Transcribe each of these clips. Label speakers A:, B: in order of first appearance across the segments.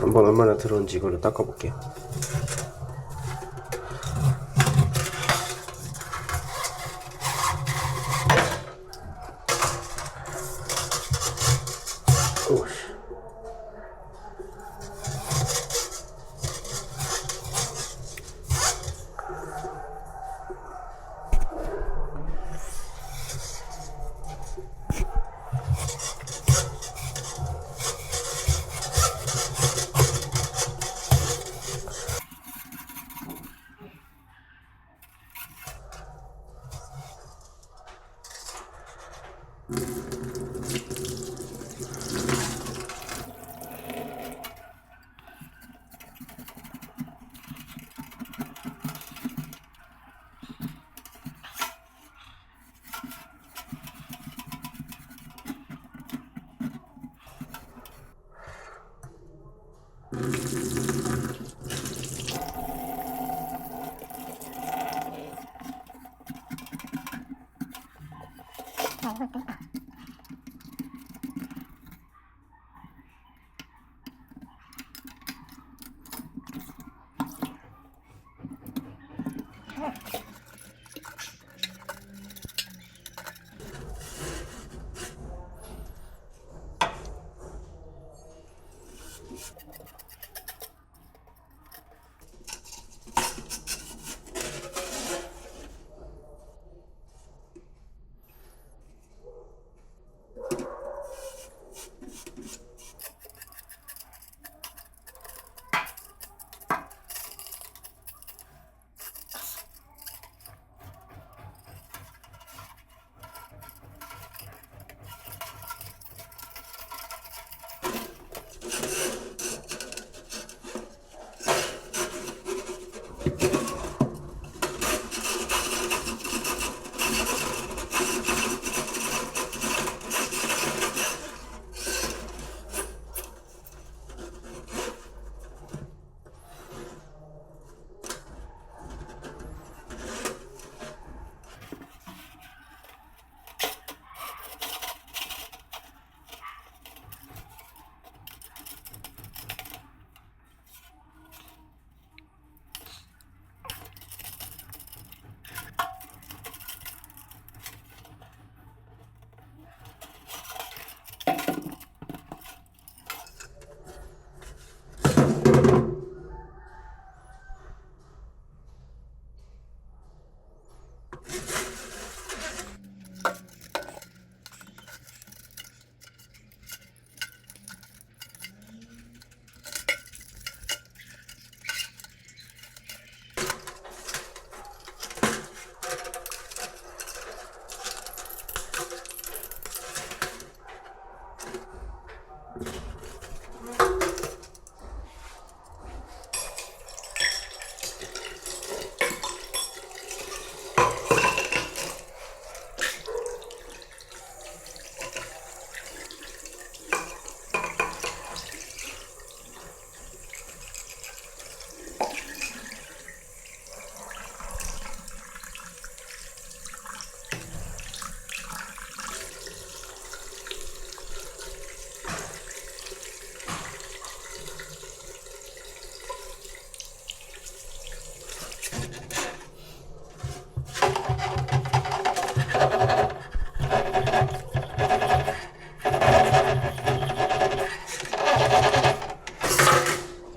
A: 한번 얼마나 들어온지 이걸로 닦아볼게요.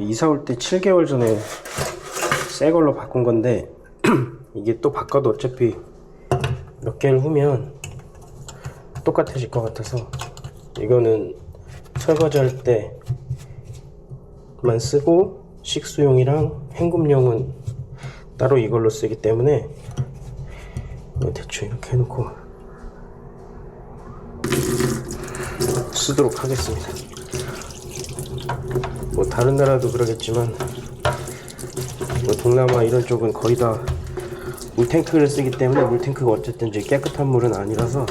A: 이사 올 때 7개월 전에 새 걸로 바꾼 건데 이게 또 바꿔도 어차피 몇 개를 후면 똑같아질 것 같아서 이거는 설거지 할 때만 쓰고 식수용이랑 헹굼용은 따로 이걸로 쓰기 때문에 대충 이렇게 해놓고 쓰도록 하겠습니다. 뭐 다른 나라도 그러겠지만 뭐 동남아 이런 쪽은 거의 다 물탱크를 쓰기 때문에 물탱크가 어쨌든 이제 깨끗한 물은 아니라서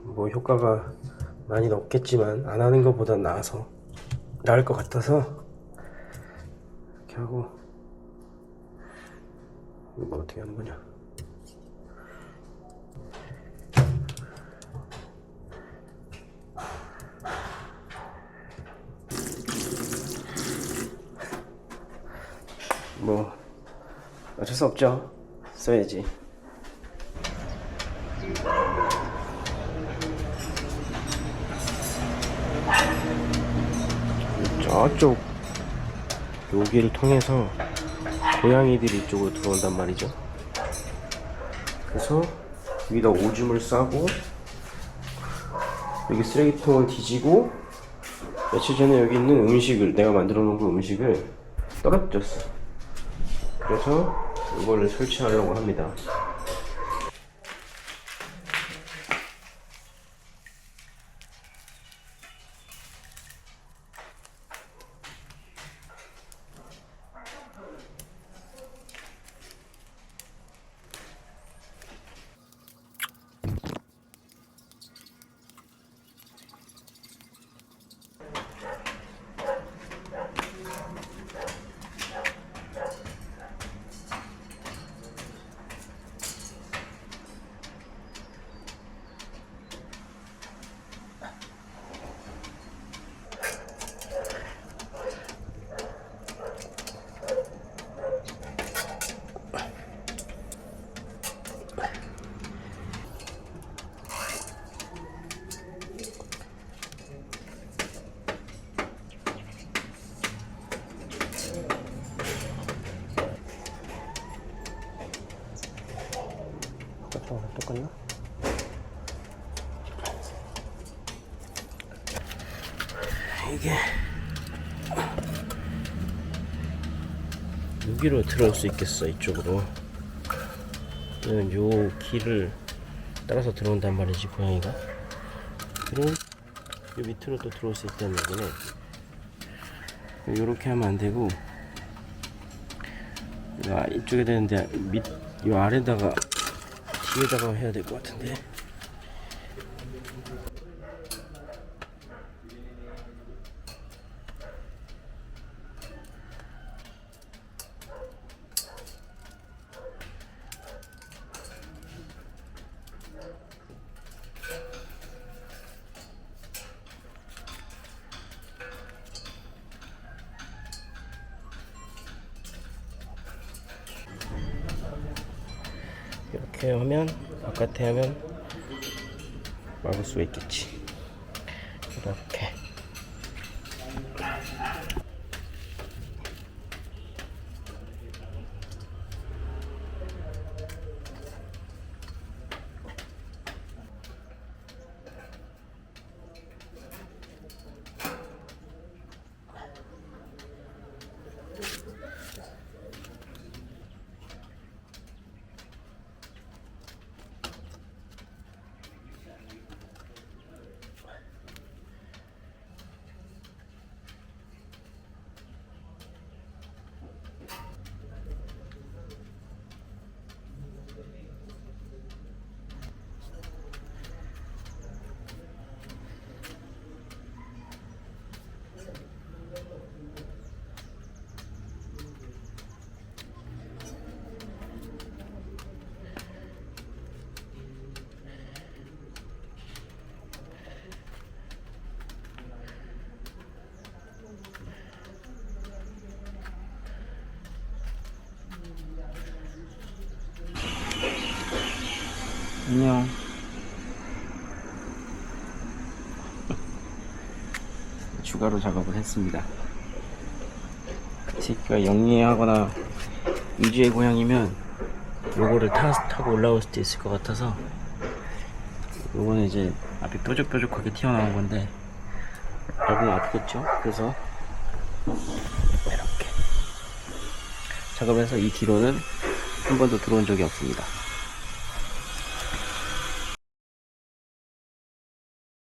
A: 뭐 효과가 많이 없겠지만 안 하는 것보다 나을 것 같아서 이렇게 하고. 이거 어떻게 하는 거냐. 어쩔 수 없죠. 써야지. 저쪽 여기를 통해서 고양이들이 이쪽으로 들어온단 말이죠. 그래서 여기다 오줌을 싸고 여기 쓰레기통을 뒤지고 며칠 전에 여기 있는 음식을 내가 만들어 놓은 그 음식을 떨어뜨렸어. 그래서 이거를 설치하려고 합니다. 똑같나? 이게 여기로 들어올 수 있겠어. 이쪽으로. 그러면 요 길을 따라서 들어온단 말이지, 고양이가. 그럼 요 밑으로 또 들어올 수 있다는 얘기네. 요렇게 하면 안 되고 이쪽에 되는데 요 아래다가 뒤에다가 해야 될 것 같은데. 이렇게 하면 바깥에 하면 막을 수 있겠지. 이렇게. 안녕. 추가로 작업을 했습니다. 새끼가 영리하거나 위주의 고양이면 요거를 타고 올라올 수도 있을 것 같아서 요거는 이제 앞이 뾰족뾰족하게 튀어나온 건데 밟으면 아프겠죠? 그래서 이렇게 작업해서 이 뒤로는 한 번도 들어온 적이 없습니다.